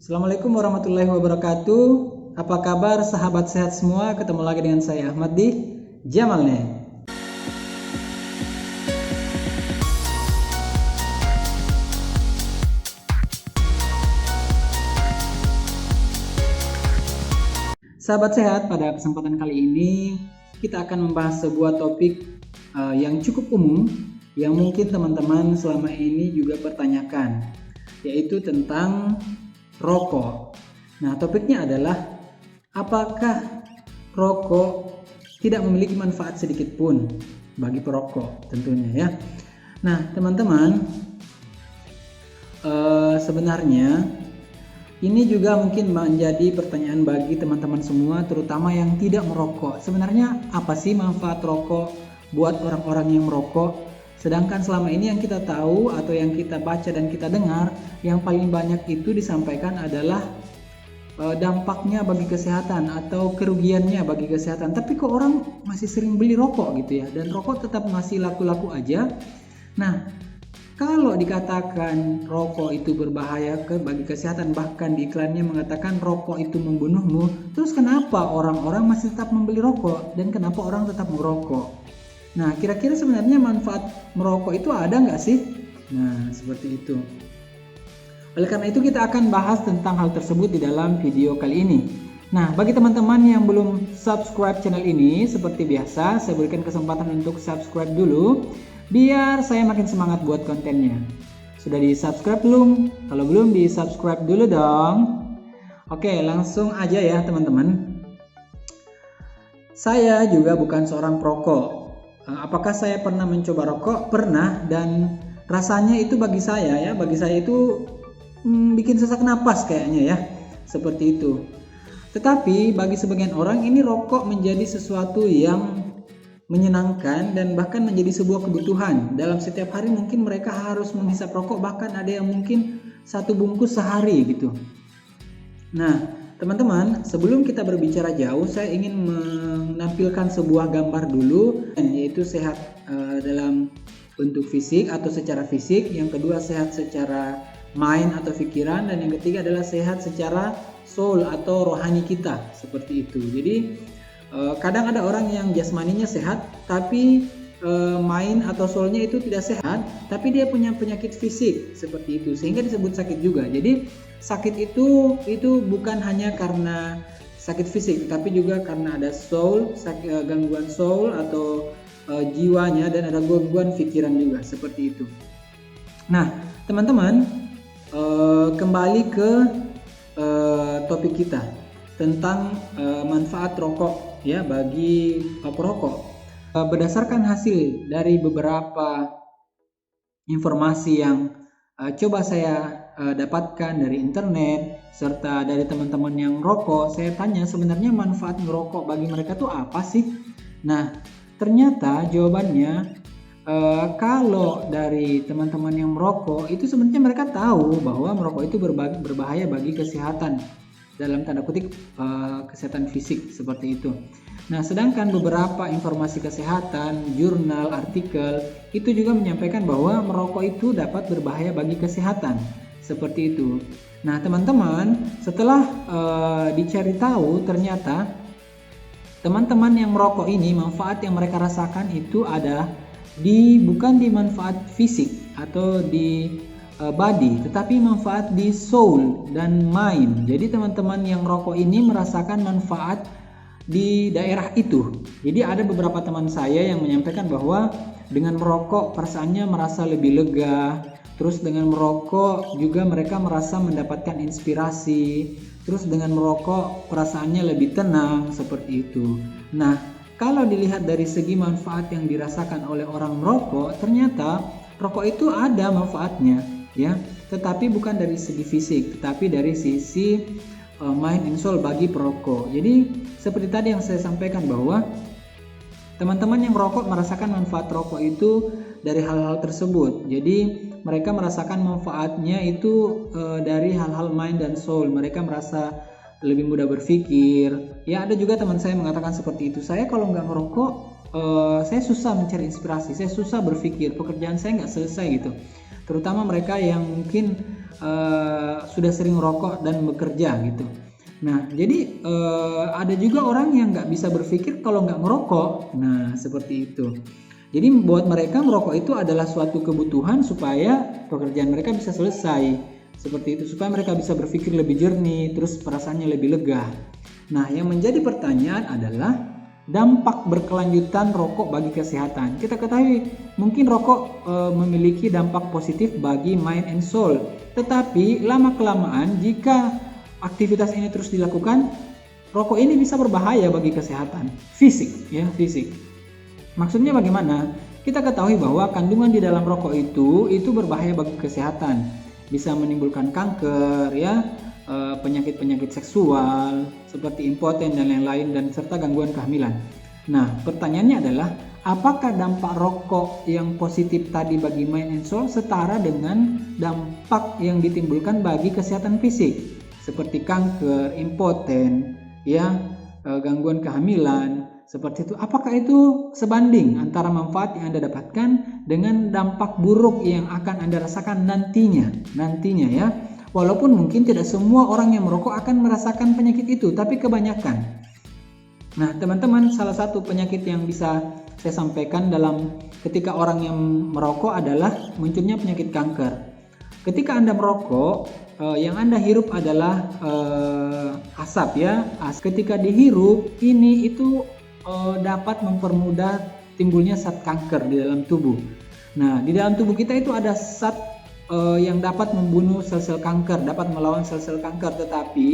Assalamualaikum warahmatullahi wabarakatuh. Apa kabar sahabat sehat semua? Ketemu lagi dengan saya Ahmad di Jamalne. Sahabat sehat, pada kesempatan kali ini kita akan membahas sebuah topik yang cukup umum yang mungkin teman-teman selama ini juga pertanyakan, yaitu tentang rokok. Nah, topiknya adalah apakah rokok tidak memiliki manfaat sedikit pun bagi perokok tentunya ya. Nah, teman-teman, sebenarnya ini juga mungkin menjadi pertanyaan bagi teman-teman semua, terutama yang tidak merokok. Sebenarnya apa sih manfaat rokok buat orang-orang yang merokok? Sedangkan selama ini yang kita tahu atau yang kita baca dan kita dengar, yang paling banyak itu disampaikan adalah dampaknya bagi kesehatan atau kerugiannya bagi kesehatan. Tapi kok orang masih sering beli rokok gitu ya, dan rokok tetap masih laku-laku aja. Nah, kalau dikatakan rokok itu berbahaya bagi kesehatan, bahkan di iklannya mengatakan rokok itu membunuhmu, terus kenapa orang-orang masih tetap membeli rokok dan kenapa orang tetap merokok? Nah, kira-kira sebenarnya manfaat merokok itu ada nggak sih? Nah, seperti itu. Oleh karena itu kita akan bahas tentang hal tersebut di dalam video kali ini. Nah, bagi teman-teman yang belum subscribe channel ini, seperti biasa, saya berikan kesempatan untuk subscribe dulu, biar saya makin semangat buat kontennya. Sudah di-subscribe belum? Kalau belum, di-subscribe dulu dong. Oke, langsung aja ya teman-teman. Saya juga bukan seorang perokok. Apakah saya pernah mencoba rokok? Pernah, dan rasanya itu bagi saya itu bikin sesak napas kayaknya ya, seperti itu. Tetapi bagi sebagian orang ini rokok menjadi sesuatu yang menyenangkan dan bahkan menjadi sebuah kebutuhan. Dalam setiap hari mungkin mereka harus menghisap rokok, bahkan ada yang mungkin 1 bungkus sehari gitu. Nah, teman-teman, sebelum kita berbicara jauh, saya ingin menampilkan sebuah gambar dulu, yaitu sehat dalam bentuk fisik atau secara fisik, yang kedua sehat secara mind atau pikiran, dan yang ketiga adalah sehat secara soul atau rohani kita, seperti itu. Jadi kadang ada orang yang jasmaninya sehat, tapi mind atau soulnya itu tidak sehat, tapi dia punya penyakit fisik seperti itu, sehingga disebut sakit juga. Jadi sakit itu bukan hanya karena sakit fisik, tapi juga karena ada soul, gangguan soul atau jiwanya, dan ada gangguan pikiran juga, seperti itu. Nah, teman-teman, kembali ke topik kita tentang manfaat rokok ya bagi perokok. Berdasarkan hasil dari beberapa informasi yang coba saya dapatkan dari internet serta dari teman-teman yang merokok, saya tanya sebenarnya manfaat merokok bagi mereka tuh apa sih? Nah, ternyata jawabannya kalau dari teman-teman yang merokok itu sebenarnya mereka tahu bahwa merokok itu berbahaya bagi kesehatan, dalam tanda kutip kesehatan fisik seperti itu. Nah, sedangkan beberapa informasi kesehatan, jurnal, artikel itu juga menyampaikan bahwa merokok itu dapat berbahaya bagi kesehatan, seperti itu. Nah, teman-teman, setelah dicari tahu, ternyata teman-teman yang merokok ini manfaat yang mereka rasakan itu ada bukan di manfaat fisik atau di body, tetapi manfaat di soul dan mind. Jadi teman-teman yang merokok ini merasakan manfaat di daerah itu. Jadi ada beberapa teman saya yang menyampaikan bahwa dengan merokok perasaannya merasa lebih lega. Terus dengan merokok juga mereka merasa mendapatkan inspirasi. Terus dengan merokok perasaannya lebih tenang, seperti itu. Nah, kalau dilihat dari segi manfaat yang dirasakan oleh orang merokok, ternyata rokok itu ada manfaatnya ya, tetapi bukan dari segi fisik, tetapi dari sisi mind and soul bagi perokok. Jadi seperti tadi yang saya sampaikan bahwa teman-teman yang merokok merasakan manfaat rokok itu dari hal-hal tersebut. Jadi mereka merasakan manfaatnya itu dari hal-hal mind dan soul. Mereka merasa lebih mudah berpikir. Ya, ada juga teman saya mengatakan seperti itu. Saya kalau nggak ngerokok, saya susah mencari inspirasi, saya susah berpikir, pekerjaan saya nggak selesai gitu. terutama mereka yang mungkin sudah sering merokok dan bekerja gitu. Nah, jadi ada juga orang yang nggak bisa berpikir kalau nggak merokok. Nah, seperti itu. Jadi buat mereka merokok itu adalah suatu kebutuhan supaya pekerjaan mereka bisa selesai. Seperti itu, supaya mereka bisa berpikir lebih jernih, terus perasaannya lebih lega. Nah, yang menjadi pertanyaan adalah dampak berkelanjutan rokok bagi kesehatan. Kita ketahui mungkin rokok memiliki dampak positif bagi mind and soul. Tetapi lama-kelamaan jika aktivitas ini terus dilakukan, rokok ini bisa berbahaya bagi kesehatan fisik, ya, fisik. Maksudnya bagaimana? Kita ketahui bahwa kandungan di dalam rokok itu berbahaya bagi kesehatan. Bisa menimbulkan kanker, ya, penyakit-penyakit seksual seperti impoten dan lain-lain, dan serta gangguan kehamilan. Nah, pertanyaannya adalah apakah dampak rokok yang positif tadi bagi mind and soul setara dengan dampak yang ditimbulkan bagi kesehatan fisik seperti kanker, impoten, ya, gangguan kehamilan seperti itu? Apakah itu sebanding antara manfaat yang Anda dapatkan dengan dampak buruk yang akan Anda rasakan nantinya ya. Walaupun mungkin tidak semua orang yang merokok akan merasakan penyakit itu, tapi kebanyakan. Nah, teman-teman, salah satu penyakit yang bisa saya sampaikan dalam ketika orang yang merokok adalah munculnya penyakit kanker. Ketika Anda merokok, yang Anda hirup adalah asap, ya. Ketika dihirup, ini itu dapat mempermudah timbulnya zat kanker di dalam tubuh. Nah, di dalam tubuh kita itu ada zat yang dapat membunuh sel-sel kanker, dapat melawan sel-sel kanker. Tetapi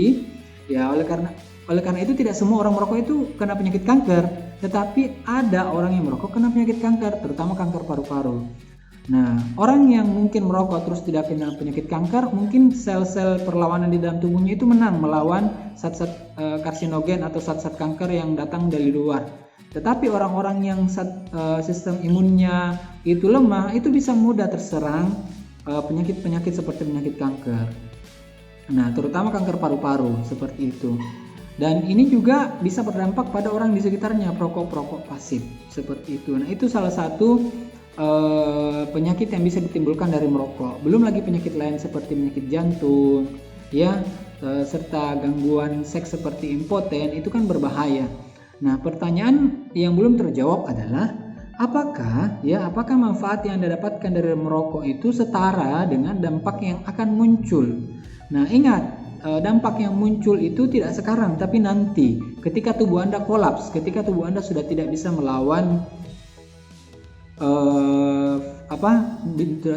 ya oleh karena itu tidak semua orang merokok itu kena penyakit kanker, tetapi ada orang yang merokok kena penyakit kanker, terutama kanker paru-paru. Nah, orang yang mungkin merokok terus tidak kena penyakit kanker, mungkin sel-sel perlawanan di dalam tubuhnya itu menang melawan zat-zat karsinogen atau zat-zat kanker yang datang dari luar. Tetapi orang-orang yang sistem imunnya itu lemah, itu bisa mudah terserang penyakit-penyakit seperti penyakit kanker. Nah, terutama kanker paru-paru seperti itu. Dan ini juga bisa berdampak pada orang di sekitarnya, perokok pasif seperti itu. Nah, itu salah satu penyakit yang bisa ditimbulkan dari merokok. Belum lagi penyakit lain seperti penyakit jantung, ya, serta gangguan seks seperti impoten, itu kan berbahaya. Nah, pertanyaan yang belum terjawab adalah apakah manfaat yang Anda dapatkan dari merokok itu setara dengan dampak yang akan muncul. Nah, ingat, dampak yang muncul itu tidak sekarang, tapi nanti ketika tubuh Anda kolaps, ketika tubuh Anda sudah tidak bisa melawan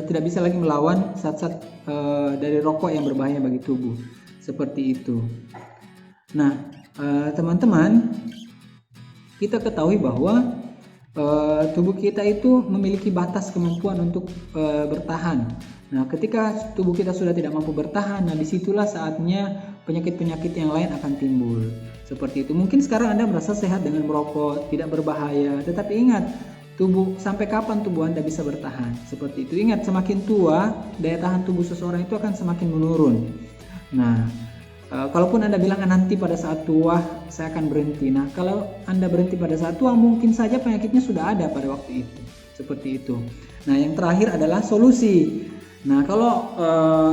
tidak bisa lagi melawan zat-zat dari rokok yang berbahaya bagi tubuh, seperti itu. Nah, teman-teman, kita ketahui bahwa tubuh kita itu memiliki batas kemampuan untuk bertahan. Nah, ketika tubuh kita sudah tidak mampu bertahan, nah disitulah saatnya penyakit-penyakit yang lain akan timbul. Seperti itu. Mungkin sekarang Anda merasa sehat dengan merokok, tidak berbahaya, tetapi ingat, sampai kapan tubuh Anda bisa bertahan? Seperti itu. Ingat, semakin tua, daya tahan tubuh seseorang itu akan semakin menurun. Nah, kalaupun Anda bilang nanti pada saat tua saya akan berhenti. Nah, kalau Anda berhenti pada saat tua, mungkin saja penyakitnya sudah ada pada waktu itu. Seperti itu. Nah, yang terakhir adalah solusi. Nah, kalau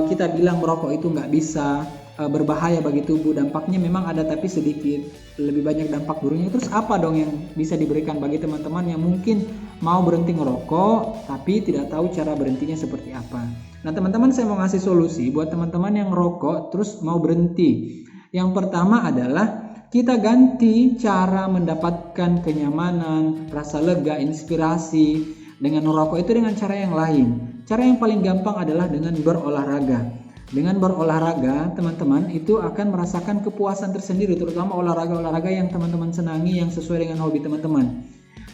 kita bilang merokok itu nggak bisa berbahaya bagi tubuh, dampaknya memang ada tapi sedikit, lebih banyak dampak buruknya. Terus apa dong yang bisa diberikan bagi teman-teman yang mungkin mau berhenti ngerokok tapi tidak tahu cara berhentinya seperti apa? Nah, teman-teman, saya mau ngasih solusi buat teman-teman yang ngerokok terus mau berhenti. Yang pertama adalah kita ganti cara mendapatkan kenyamanan, rasa lega, inspirasi dengan merokok itu dengan cara yang lain. Cara yang paling gampang adalah dengan berolahraga. Dengan berolahraga, teman-teman itu akan merasakan kepuasan tersendiri, terutama olahraga-olahraga yang teman-teman senangi, yang sesuai dengan hobi teman-teman.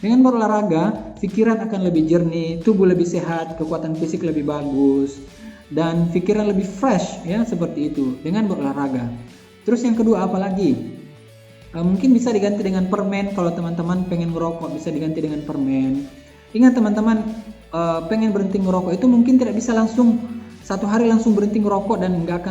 Dengan berolahraga, pikiran akan lebih jernih, tubuh lebih sehat, kekuatan fisik lebih bagus, dan pikiran lebih fresh, ya, seperti itu dengan berolahraga. Terus yang kedua apa lagi? Mungkin bisa diganti dengan permen. Kalau teman-teman pengen merokok, bisa diganti dengan permen. Ingat teman-teman, pengen berhenti merokok itu mungkin tidak bisa langsung satu hari langsung berhenti ngerokok dan nggak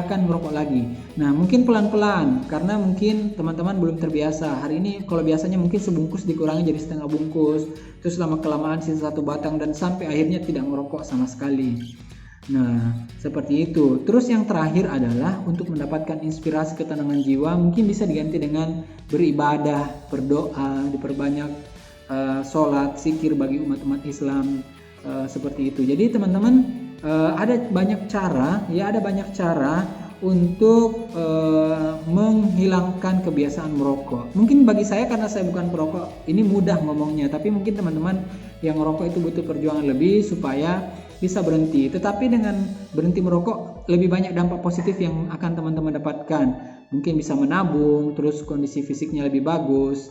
akan ngerokok lagi. Nah, mungkin pelan-pelan karena mungkin teman-teman belum terbiasa. Hari ini kalau biasanya mungkin sebungkus dikurangi jadi setengah bungkus, terus lama kelamaan sisa 1 batang dan sampai akhirnya tidak ngerokok sama sekali. Nah, seperti itu. Terus yang terakhir adalah untuk mendapatkan inspirasi ketenangan jiwa, mungkin bisa diganti dengan beribadah, berdoa, diperbanyak sholat, zikir bagi umat-umat Islam, seperti itu. Jadi teman-teman, ada banyak cara untuk menghilangkan kebiasaan merokok. Mungkin bagi saya karena saya bukan perokok, ini mudah ngomongnya, tapi mungkin teman-teman yang merokok itu butuh perjuangan lebih supaya bisa berhenti. Tetapi dengan berhenti merokok lebih banyak dampak positif yang akan teman-teman dapatkan. Mungkin bisa menabung, terus kondisi fisiknya lebih bagus,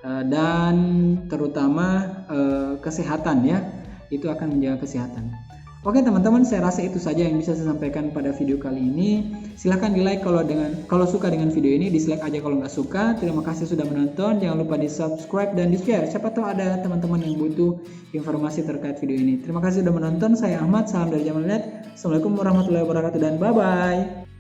dan terutama kesehatan ya. Itu akan menjaga kesehatan. Oke teman-teman, saya rasa itu saja yang bisa saya sampaikan pada video kali ini. Silahkan di like kalau suka dengan video ini, dislike aja kalau nggak suka. Terima kasih sudah menonton, jangan lupa di subscribe dan di share. Siapa tahu ada teman-teman yang butuh informasi terkait video ini. Terima kasih sudah menonton, saya Ahmad, salam dari Jamal Net. Assalamualaikum warahmatullahi wabarakatuh dan bye-bye.